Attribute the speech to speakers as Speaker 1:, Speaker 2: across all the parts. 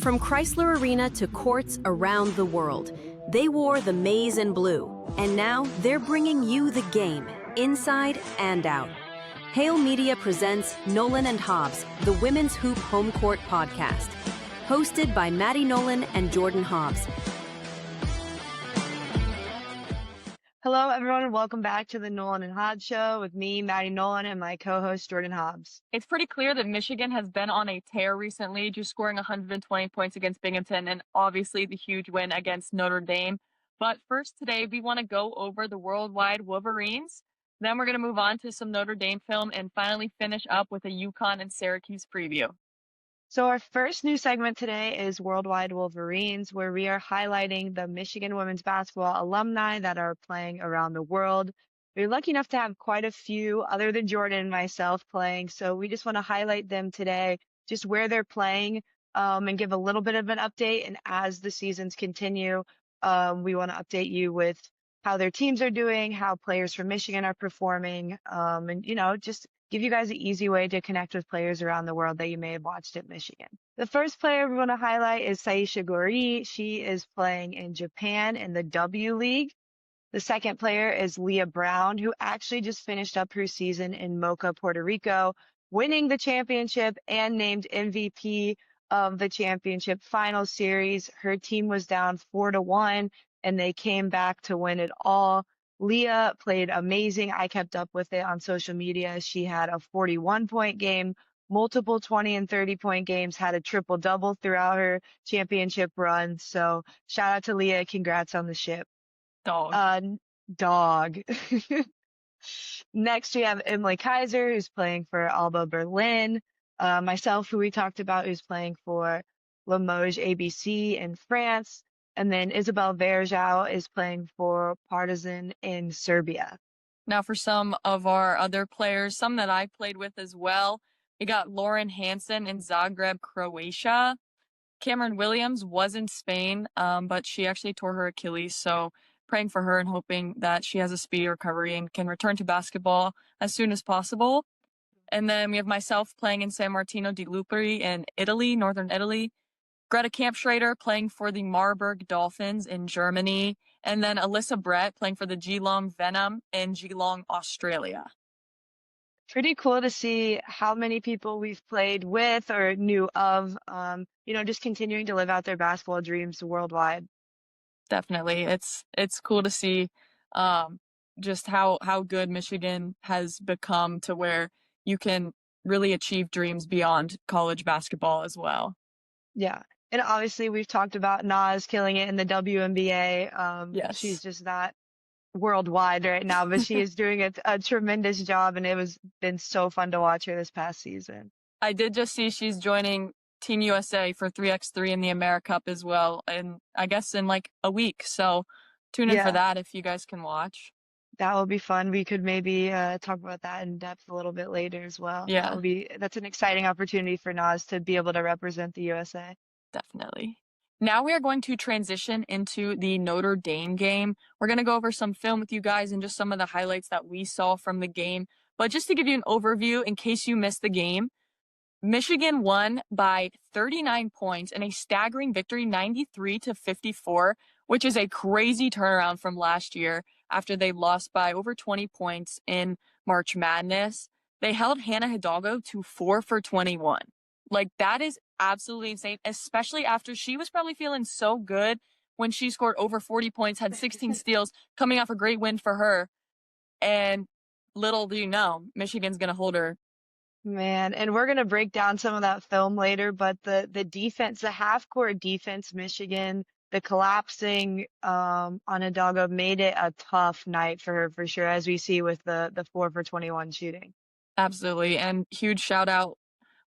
Speaker 1: From Chrysler Arena to courts around the world, they wore the maize and blue, and now they're bringing you the game, inside and out. Hail Media presents Nolan and Hobbs, the Women's Hoop Home Court podcast, hosted by Maddie Nolan and Jordan Hobbs.
Speaker 2: Hello, everyone, and welcome back to the Nolan and Hobbs show with me, Maddie Nolan, and my co-host, Jordan Hobbs.
Speaker 3: It's pretty clear that Michigan has been on a tear recently, just scoring 120 points against Binghamton and obviously the huge win against Notre Dame. But first today, we want to go over the Worldwide Wolverines. Then we're going to move on to some Notre Dame film and finally finish up with a UConn and Syracuse preview.
Speaker 2: So our first new segment today is Worldwide Wolverines, where we are highlighting the Michigan women's basketball alumni that are playing around the world. We're lucky enough to have quite a few other than Jordan and myself playing. So we just want to highlight them today, just where they're playing, and give a little bit of an update. And as the seasons continue, we want to update you with how their teams are doing, how players from Michigan are performing, and, just give you guys an easy way to connect with players around the world that you may have watched at Michigan. The first player we want to highlight is Saisha Gori. She is playing in Japan in the W League. The second player is Leigha Brown, who actually just finished up her season in Mocha, Puerto Rico, winning the championship and named MVP of the championship final series. Her team was down 4-1, and they came back to win it all. Leigha played amazing. I kept up with it on social media. She had a 41-point game, multiple 20 and 30-point games, had a triple-double throughout her championship run. So shout out to Leigha. Congrats on the ship. Dog. Next, we have Emily Kaiser, who's playing for Alba Berlin. Myself, who we talked about, who's playing for Limoges ABC in France. And then Isabel Verjao is playing for Partizan in Serbia.
Speaker 3: Now for some of our other players, some that I played with as well, we got Lauren Hansen in Zagreb, Croatia. Cameron Williams was in Spain, but she actually tore her Achilles. So praying for her and hoping that she has a speedy recovery and can return to basketball as soon as possible. And then we have myself playing in San Martino di Lupari in Italy, northern Italy. Greta Kampschrader playing for the Marburg Dolphins in Germany, and then Alyssa Brett playing for the Geelong Venom in Geelong, Australia.
Speaker 2: Pretty cool to see how many people we've played with or knew of, just continuing to live out their basketball dreams worldwide.
Speaker 3: Definitely. It's cool to see just how good Michigan has become to where you can really achieve dreams beyond college basketball as well.
Speaker 2: Yeah. And obviously, we've talked about Naz killing it in the WNBA.
Speaker 3: Yes.
Speaker 2: She's just not worldwide right now, but she is doing a tremendous job, and it was been so fun to watch her this past season.
Speaker 3: I did just see she's joining Team USA for 3x3 in the AmeriCup as well, and I guess in like a week. So tune in for that if you guys can watch.
Speaker 2: That will be fun. We could maybe talk about that in depth a little bit later as well.
Speaker 3: Yeah.
Speaker 2: That's an exciting opportunity for Naz to be able to represent the USA.
Speaker 3: Definitely. Now we are going to transition into the Notre Dame game. We're going to go over some film with you guys and just some of the highlights that we saw from the game. But just to give you an overview, in case you missed the game, Michigan won by 39 points in a staggering victory, 93-54, which is a crazy turnaround from last year after they lost by over 20 points in March Madness. They held Hannah Hidalgo to 4 for 21. Like, that is absolutely insane, especially after she was probably feeling so good when she scored over 40 points, had 16 steals, coming off a great win for her. And little do you know, Michigan's going to hold her.
Speaker 2: Man, and we're going to break down some of that film later, but the defense, the half-court defense, Michigan, the collapsing on Hidalgo made it a tough night for her, for sure, as we see with the 4 for 21 shooting.
Speaker 3: Absolutely, and huge shout-out.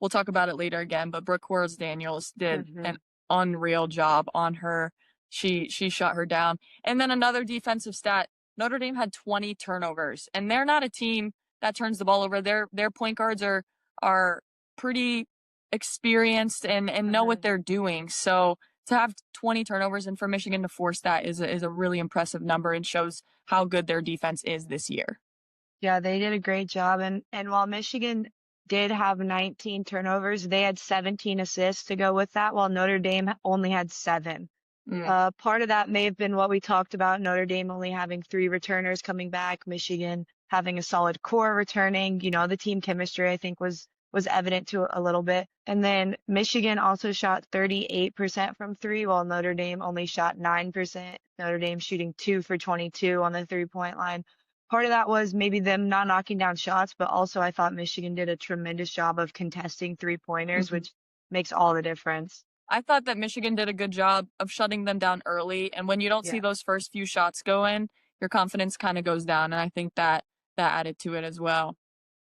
Speaker 3: We'll talk about it later again, but Brooke Quarles-Daniels did an unreal job on her. She shut her down. And then another defensive stat, Notre Dame had 20 turnovers, and they're not a team that turns the ball over. Their point guards are pretty experienced and know what they're doing. So to have 20 turnovers and for Michigan to force that is a really impressive number and shows how good their defense is this year.
Speaker 2: Yeah, they did a great job. And while Michigan did have 19 turnovers. They had 17 assists to go with that, while Notre Dame only had 7. Part of that may have been what we talked about, Notre Dame only having 3 returners coming back, Michigan having a solid core returning. The team chemistry, I think, was evident to a little bit. And then Michigan also shot 38% from 3, while Notre Dame only shot 9%. Notre Dame shooting 2 for 22 on the 3-point line. Part of that was maybe them not knocking down shots, but also I thought Michigan did a tremendous job of contesting 3-pointers, which makes all the difference.
Speaker 3: I thought that Michigan did a good job of shutting them down early. And when you don't see those first few shots go in, your confidence kind of goes down. And I think that added to it as well.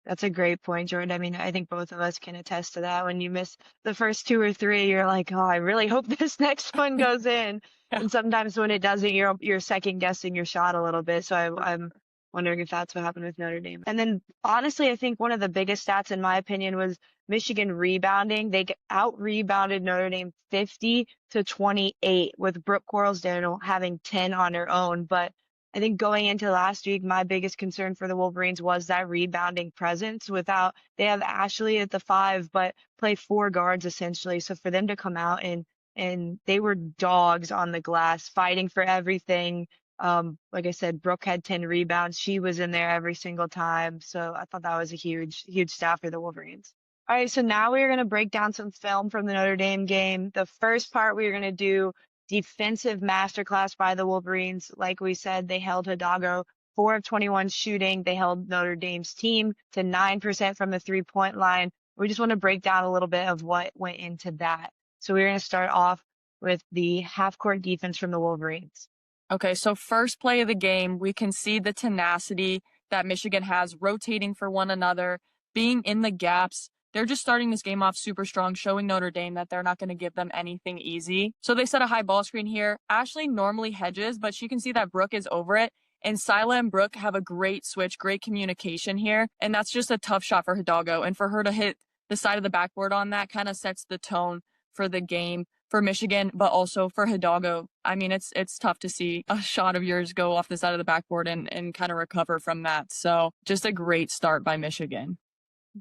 Speaker 2: That's a great point, Jordan. I mean, I think both of us can attest to that. When you miss the first 2 or 3, you're like, oh, I really hope this next one goes in.
Speaker 3: Yeah.
Speaker 2: And sometimes when it doesn't, you're second guessing your shot a little bit. So I'm wondering if that's what happened with Notre Dame. And then honestly, I think one of the biggest stats, in my opinion, was Michigan rebounding. They out-rebounded Notre Dame 50-28 with Brooke Quarles-Daniels having 10 on her own. But I think going into last week, my biggest concern for the Wolverines was that rebounding presence. They have Ashley at the 5, but play 4 guards essentially. So for them to come out and they were dogs on the glass, fighting for everything. Like I said, Brooke had 10 rebounds. She was in there every single time. So I thought that was a huge stat for the Wolverines. All right, so now we're going to break down some film from the Notre Dame game. The first part, we're going to do defensive masterclass by the Wolverines. Like we said, they held Hidalgo 4 of 21 shooting. They held Notre Dame's team to 9% from the 3-point line. We just want to break down a little bit of what went into that. So we're going to start off with the half-court defense from the Wolverines.
Speaker 3: Okay, so first play of the game, we can see the tenacity that Michigan has, rotating for one another, being in the gaps. They're just starting this game off super strong, showing Notre Dame that they're not going to give them anything easy. So they set a high ball screen here. Ashley normally hedges, but she can see that Brooke is over it. And Sila and Brooke have a great switch, great communication here. And that's just a tough shot for Hidalgo. And for her to hit the side of the backboard on that kind of sets the tone for the game for Michigan, but also for Hidalgo. I mean, it's tough to see a shot of yours go off the side of the backboard and kind of recover from that. So just a great start by Michigan.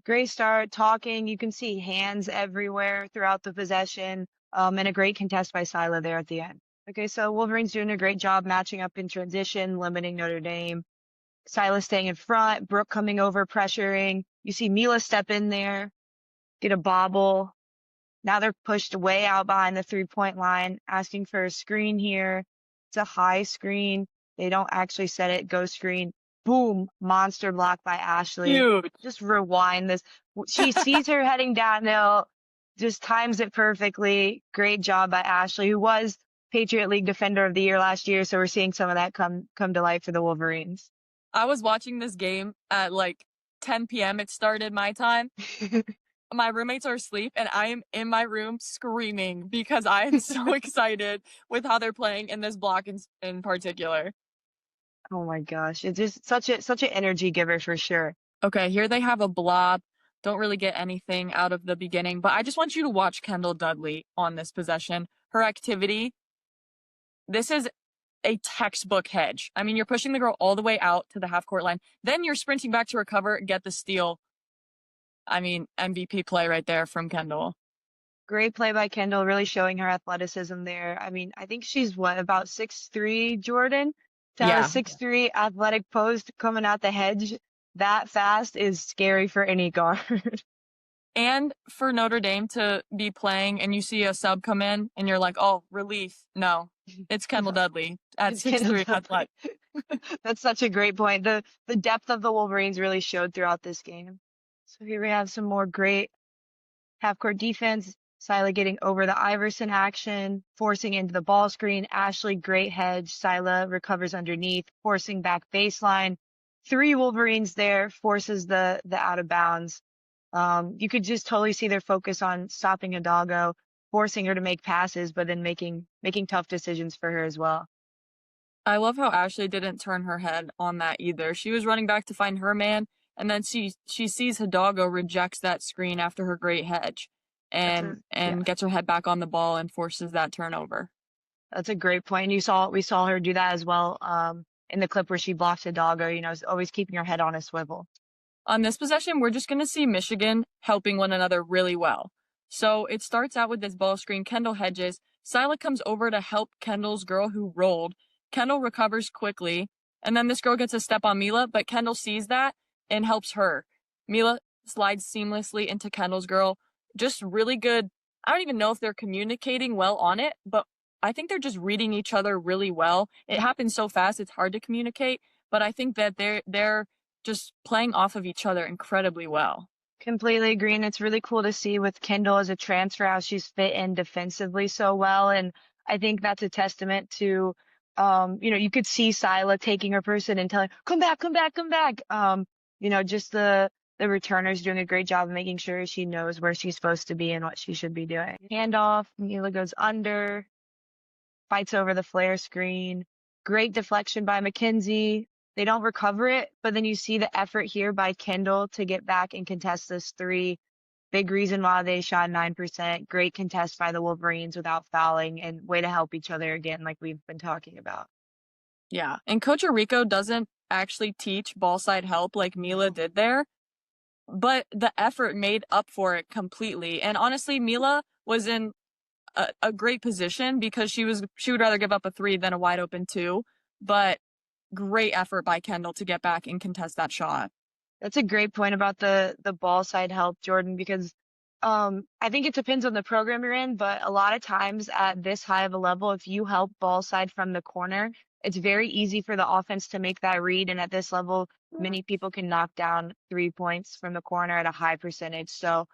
Speaker 2: Great start, talking. You can see hands everywhere throughout the possession, and a great contest by Sila there at the end. Okay, so Wolverines doing a great job matching up in transition, limiting Notre Dame. Sila staying in front, Brooke coming over, pressuring. You see Mila step in there, get a bobble. Now they're pushed way out behind the 3-point line, asking for a screen here. It's a high screen. They don't actually set it, go screen. Boom, monster block by Ashley.
Speaker 3: Huge.
Speaker 2: Just rewind this. She sees her heading downhill, just times it perfectly. Great job by Ashley, who was Patriot League Defender of the Year last year. So we're seeing some of that come to light for the Wolverines.
Speaker 3: I was watching this game at like 10 p.m. It started my time. My roommates are asleep and I am in my room screaming because I am so excited with how they're playing in this block in particular.
Speaker 2: Oh my gosh. It's just such an energy giver for sure.
Speaker 3: Okay, here they have a blob. Don't really get anything out of the beginning, but I just want you to watch Kendall Dudley on this possession. Her activity. This is a textbook hedge. I mean, you're pushing the girl all the way out to the half-court line. Then you're sprinting back to recover, get the steal. I mean, MVP play right there from Kendall.
Speaker 2: Great play by Kendall, really showing her athleticism there. I mean, I think she's about 6'3", Jordan? To have a 6'3" athletic post coming out the hedge that fast is scary for any guard.
Speaker 3: And for Notre Dame to be playing and you see a sub come in and you're like, oh, relief. No, it's Kendall Dudley at 6'3" athletic.
Speaker 2: That's such a great point. The depth of the Wolverines really showed throughout this game. So here we have some more great half-court defense. Sila getting over the Iverson action, forcing into the ball screen. Ashley, great hedge. Sila recovers underneath, forcing back baseline. 3 Wolverines there, forces the out of bounds. You could just totally see their focus on stopping Hidalgo, forcing her to make passes, but then making tough decisions for her as well.
Speaker 3: I love how Ashley didn't turn her head on that either. She was running back to find her man, and then she sees Hidalgo, rejects that screen after her great hedge. And gets her head back on the ball and forces that turnover.
Speaker 2: That's a great point. We saw her do that as well in the clip where she blocked Hidalgo, always keeping her head on a swivel.
Speaker 3: On this possession, we're just going to see Michigan helping one another really well. So it starts out with this ball screen. Kendall hedges. Sila comes over to help Kendall's girl who rolled. Kendall recovers quickly. And then this girl gets a step on Mila, but Kendall sees that and helps her. Mila slides seamlessly into Kendall's girl. Just really good. I don't even know if they're communicating well on it, but I think they're just reading each other really well. It happens so fast, it's hard to communicate, but I think that they're just playing off of each other incredibly well.
Speaker 2: Completely agree. And it's really cool to see with Kendall as a transfer how she's fit in defensively so well. And I think that's a testament to, you could see Sila taking her person and telling, come back, come back, come back. Just the returners doing a great job of making sure she knows where she's supposed to be and what she should be doing. Handoff, Mila goes under, fights over the flare screen. Great deflection by Mackenzie. They don't recover it, but then you see the effort here by Kendall to get back and contest this three. Big reason why they shot 9%. Great contest by the Wolverines without fouling and way to help each other again, like we've been talking about.
Speaker 3: Yeah, and Puerto Rico doesn't actually teach ball side help like Mila did there, but the effort made up for it completely. And honestly, Mila was in a great position because she would rather give up a 3 than a wide open 2, but great effort by Kendall to get back and contest that shot.
Speaker 2: That's a great point about the ball side help, Jordan, because I think it depends on the program you're in, but a lot of times at this high of a level, if you help ball side from the corner, it's very easy for the offense to make that read. And at this level, many people can knock down 3 points from the corner at a high percentage. So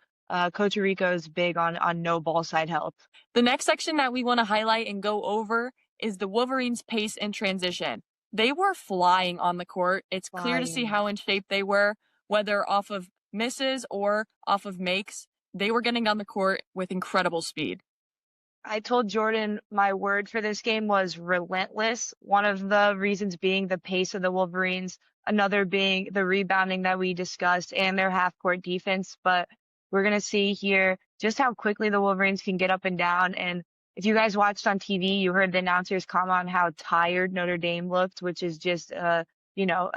Speaker 2: Puerto Rico is big on no ball side help.
Speaker 3: The next section that we want to highlight and go over is the Wolverines' pace and transition. They were flying on the court. It's clear to see how in shape they were, whether off of misses or off of makes. They were getting on the court with incredible speed.
Speaker 2: I told Jordan my word for this game was relentless. One of the reasons being the pace of the Wolverines, another being the rebounding that we discussed and their half-court defense. But we're going to see here just how quickly the Wolverines can get up and down. And if you guys watched on TV, you heard the announcers comment on how tired Notre Dame looked, which is just, a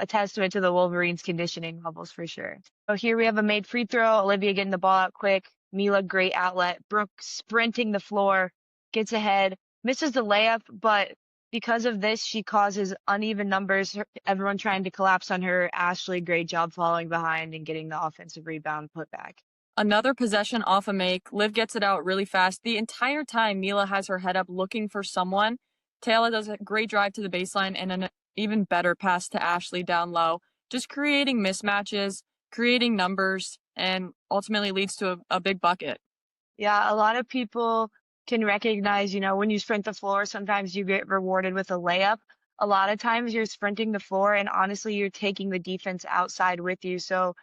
Speaker 2: testament to the Wolverines' conditioning levels for sure. So here we have a made free throw. Olivia getting the ball out quick. Mila, great outlet. Brooke sprinting the floor, gets ahead, misses the layup, but because of this, she causes uneven numbers. Everyone trying to collapse on her. Ashley, great job following behind and getting the offensive rebound put back.
Speaker 3: Another possession off a make. Liv gets it out really fast. The entire time, Mila has her head up looking for someone. Taylor does a great drive to the baseline and an even better pass to Ashley down low. Just creating mismatches, creating numbers, and ultimately leads to a big bucket.
Speaker 2: Yeah, a lot of people can recognize, when you sprint the floor, sometimes you get rewarded with a layup. A lot of times you're sprinting the floor and honestly, you're taking the defense outside with you. So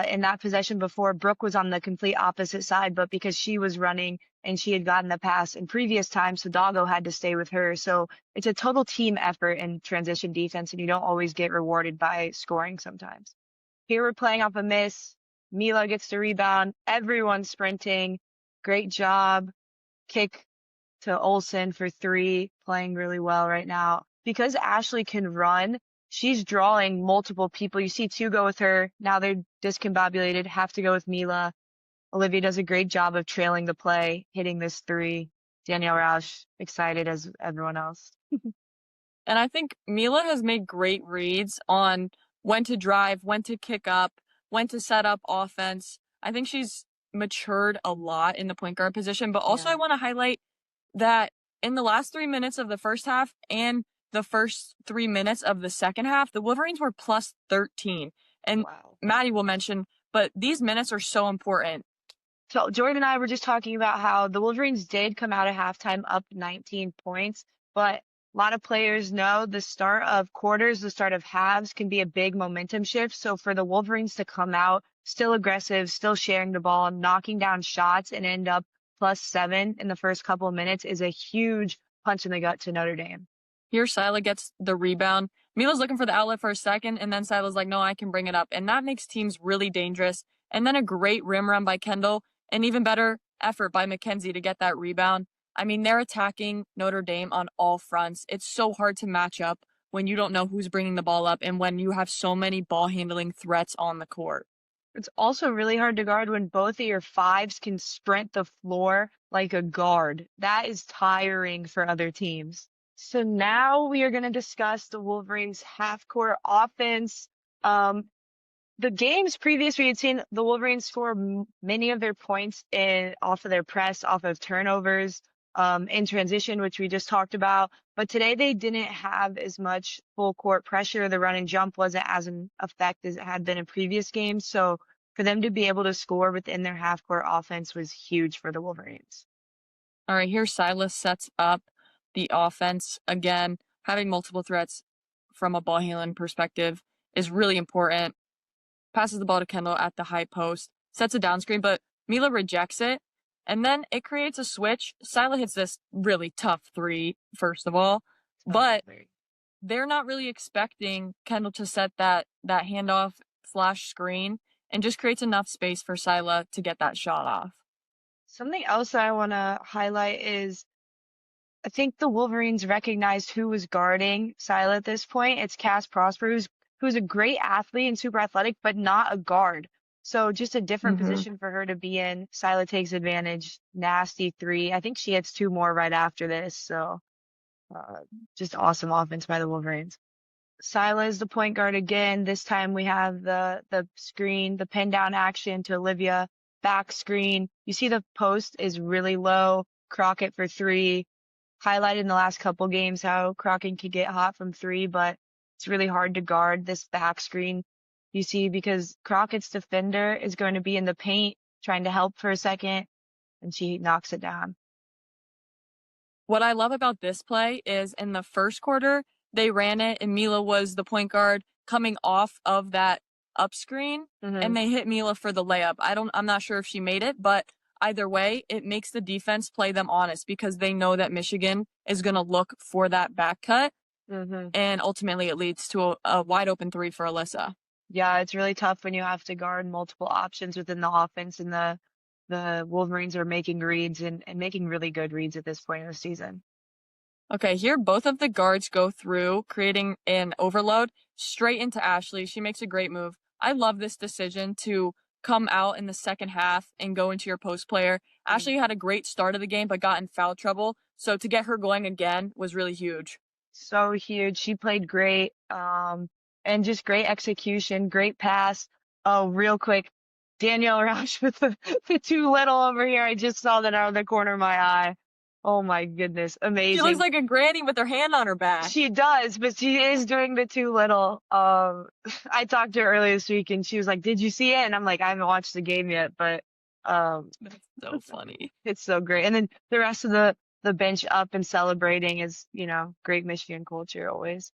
Speaker 2: in that possession before, Brooke was on the complete opposite side, but because she was running and she had gotten the pass in previous times, Hidalgo had to stay with her. So it's a total team effort in transition defense, and you don't always get rewarded by scoring sometimes. Here we're playing off a miss. Mila gets the rebound. Everyone's sprinting. Great job. Kick to Olsen for 3, playing really well right now. Because Ashley can run, she's drawing multiple people. You see 2 go with her. Now they're discombobulated, have to go with Mila. Olivia does a great job of trailing the play, hitting this 3. Danielle Roush, excited as everyone else.
Speaker 3: And I think Mila has made great reads on when to drive, when to kick up, when to set up offense. I think she's matured a lot in the point guard position, but also I want to highlight that in the last 3 minutes of the first half and the first 3 minutes of the second half, the Wolverines were plus 13. And Maddie will mention, but these minutes are so important.
Speaker 2: So Jordan and I were just talking about how the Wolverines did come out at halftime up 19 points, but a lot of players know the start of quarters, the start of halves can be a big momentum shift. So for the Wolverines to come out still aggressive, still sharing the ball, knocking down shots and end up plus 7 in the first couple of minutes is a huge punch in the gut to Notre Dame.
Speaker 3: Here, Sila gets the rebound. Mila's looking for the outlet for a second, and then Sila's like, no, I can bring it up. And that makes teams really dangerous. And then a great rim run by Kendall, and even better effort by Mackenzie to get that rebound. I mean, they're attacking Notre Dame on all fronts. It's so hard to match up when you don't know who's bringing the ball up and when you have so many ball handling threats on the court.
Speaker 2: It's also really hard to guard when both of your fives can sprint the floor like a guard. That is tiring for other teams. So now we are going to discuss the Wolverines half-court offense. The games previous, we had seen the Wolverines score many of their points off of their press, off of turnovers, in transition, which we just talked about. But today they didn't have as much full court pressure. The run and jump wasn't as an effect as it had been in previous games. So for them to be able to score within their half court offense was huge for the Wolverines.
Speaker 3: All right, here Silas sets up the offense. Again, having multiple threats from a ball handling perspective is really important. Passes the ball to Kendall at the high post, sets a down screen, but Mila rejects it. And then it creates a switch. Sila hits this really tough three, first of all, but they're not really expecting Kendall to set that handoff flash screen and just creates enough space for Sila to get that shot off.
Speaker 2: Something else that I want to highlight is I think the Wolverines recognized who was guarding Sila at this point. It's Cass Prosper, who's a great athlete and super athletic, but not a guard. So just a different position for her to be in. Sila takes advantage. Nasty three. I think she hits two more right after this. So just awesome offense by the Wolverines. Sila is the point guard again. This time we have the screen, the pin down action to Olivia. Back screen. You see the post is really low. Crockett for three. Highlighted in the last couple games how Crockett can get hot from three, but it's really hard to guard this back screen. You see, because Crockett's defender is going to be in the paint trying to help for a second, and she knocks it down.
Speaker 3: What I love about this play is in the first quarter, they ran it, and Mila was the point guard coming off of that up screen, and they hit Mila for the layup. I'm not sure if she made it, but either way, it makes the defense play them honest because they know that Michigan is going to look for that back cut, and ultimately it leads to a wide open three for Alyssa.
Speaker 2: Yeah, it's really tough when you have to guard multiple options within the offense, and the Wolverines are making reads and making really good reads at this point in the season.
Speaker 3: Okay, here both of the guards go through, creating an overload straight into Ashley. She makes a great move. I love this decision to come out in the second half and go into your post player. Ashley had a great start of the game, but got in foul trouble. So to get her going again was really huge.
Speaker 2: So huge. She played great. And just great execution, great pass. Oh, real quick, Danielle Roush with the too little over here. I just saw that out of the corner of my eye. Oh my goodness, amazing.
Speaker 3: She looks like a granny with her hand on her back.
Speaker 2: She does, but she is doing the too little. I talked to her earlier this week and she was like, "Did you see it?" And I'm like, "I haven't watched the game yet, but
Speaker 3: that's so funny.
Speaker 2: It's so great." And then the rest of the bench up and celebrating is, great Michigan culture always.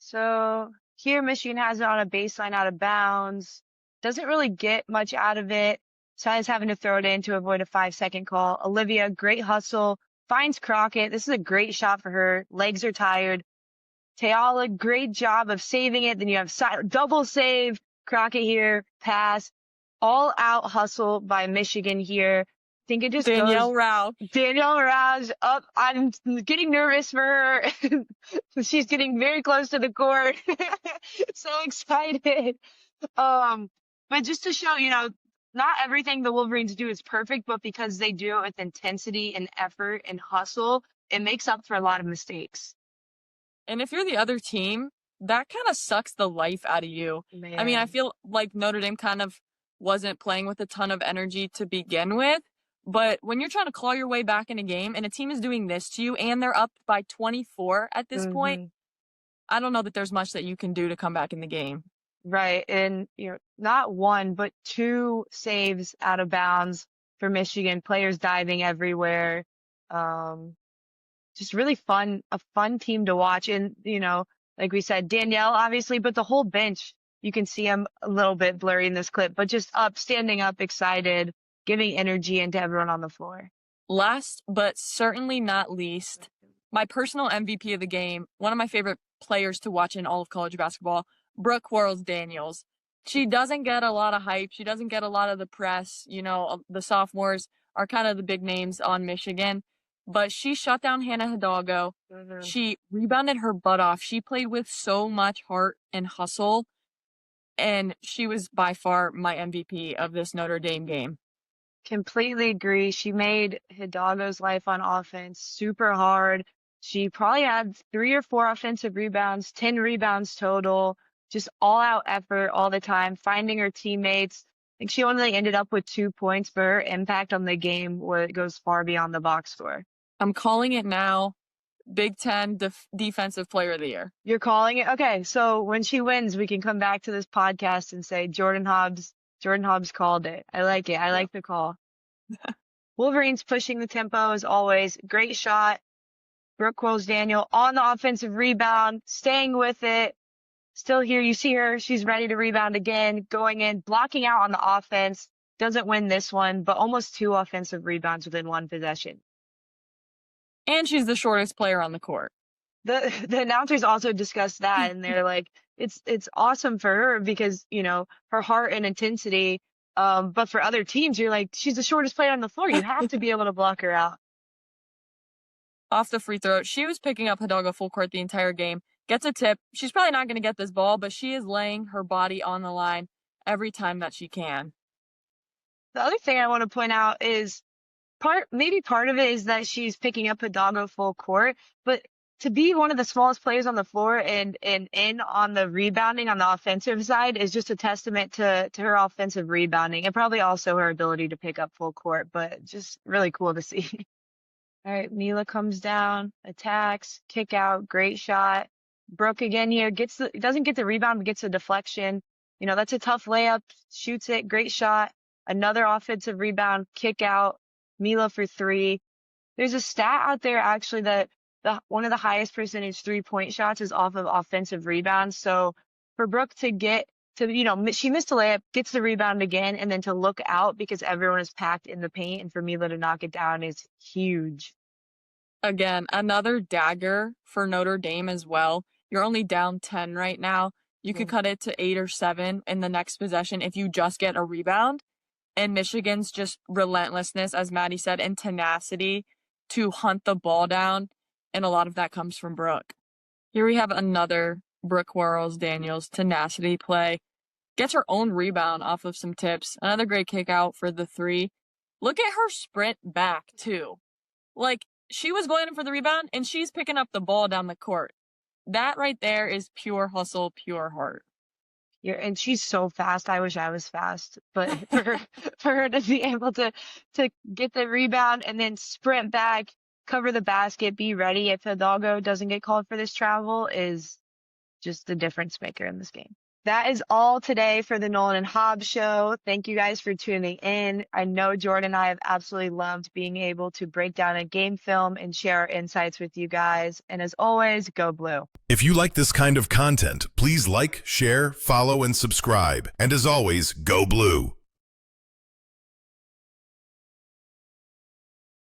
Speaker 2: So here Michigan has it on a baseline out of bounds. Doesn't really get much out of it. Si's having to throw it in to avoid a 5-second call. Olivia, great hustle. Finds Crockett. This is a great shot for her. Legs are tired. Teala, great job of saving it. Then you have double save. Crockett here. Pass. All out hustle by Michigan here. I think it just
Speaker 3: Danielle
Speaker 2: goes.
Speaker 3: Roush.
Speaker 2: Danielle Roush up. I'm getting nervous for her. She's getting very close to the court. So excited. But just to show, not everything the Wolverines do is perfect, but because they do it with intensity and effort and hustle, it makes up for a lot of mistakes.
Speaker 3: And if you're the other team, that kind of sucks the life out of you.
Speaker 2: Man.
Speaker 3: I mean, I feel like Notre Dame kind of wasn't playing with a ton of energy to begin with. But when you're trying to claw your way back in a game and a team is doing this to you and they're up by 24 at this point, I don't know that there's much that you can do to come back in the game.
Speaker 2: Right. And, not one, but two saves out of bounds for Michigan, players diving everywhere. Just really a fun team to watch. And, like we said, Danielle, obviously, but the whole bench, you can see them a little bit blurry in this clip, but just standing up, excited, giving energy into everyone on the floor.
Speaker 3: Last, but certainly not least, my personal MVP of the game, one of my favorite players to watch in all of college basketball, Brooke Quarles-Daniels. She doesn't get a lot of hype. She doesn't get a lot of the press. The sophomores are kind of the big names on Michigan. But she shut down Hannah Hidalgo. She rebounded her butt off. She played with so much heart and hustle. and she was by far my MVP of this Notre Dame game.
Speaker 2: Completely agree. She made Hidalgo's life on offense super hard. She probably had 3 or 4 offensive rebounds, 10 rebounds total, just all out effort all the time, finding her teammates. I think she only ended up with 2 points, but her impact on the game goes far beyond the box score.
Speaker 3: I'm calling it now. Big Ten Defensive Player of the Year.
Speaker 2: You're calling it? Okay, so when she wins, we can come back to this podcast and say Jordan Hobbs called it. I like it. I like the call. Wolverines pushing the tempo as always. Great shot. Brooke Quarles-Daniels on the offensive rebound, staying with it. Still here. You see her. She's ready to rebound again, going in, blocking out on the offense. Doesn't win this one, but almost 2 offensive rebounds within 1 possession.
Speaker 3: And she's the shortest player on the court.
Speaker 2: The announcers also discussed that, and they're like, it's awesome for her because, you know, her heart and intensity. But for other teams, you're like, she's the shortest player on the floor. You have to be able to block her out.
Speaker 3: Off the free throw, she was picking up Hidalgo full court the entire game. Gets a tip. She's probably not going to get this ball, but she is laying her body on the line every time that she can.
Speaker 2: The other thing I want to point out is maybe part of it is that she's picking up Hidalgo full court, but to be one of the smallest players on the floor and in on the rebounding on the offensive side is just a testament to her offensive rebounding and probably also her ability to pick up full court, but just really cool to see. All right, Leigha comes down, attacks, kick out, great shot. Brooke again here doesn't get the rebound, but gets a deflection. You know, that's a tough layup, shoots it, great shot. Another offensive rebound, kick out. Leigha for 3. There's a stat out there actually that one of the highest percentage 3-point shots is off of offensive rebounds. So for Brooke to get to, you know, she missed a layup, gets the rebound again, and then to look out because everyone is packed in the paint, and for Leigha to knock it down is huge.
Speaker 3: Again, another dagger for Notre Dame as well. You're only down 10 right now. You could cut it to 8 or 7 in the next possession if you just get a rebound. And Michigan's just relentlessness, as Maddie said, and tenacity to hunt the ball down. And a lot of that comes from Brooke. Here we have another Brooke Quarles-Daniels tenacity play. Gets her own rebound off of some tips. Another great kick out for the 3. Look at her sprint back, too. Like, she was going in for the rebound, and she's picking up the ball down the court. That right there is pure hustle, pure heart.
Speaker 2: Yeah, and she's so fast. I wish I was fast, but for her to be able to get the rebound and then sprint back, cover the basket, be ready if Hidalgo doesn't get called for this travel is just the difference maker in this game. That is all today for the Nolan and Hobbs show. Thank you guys for tuning in. I know Jordan and I have absolutely loved being able to break down a game film and share our insights with you guys. And as always, go blue.
Speaker 4: If you like this kind of content, please like, share, follow, and subscribe. And as always, go blue.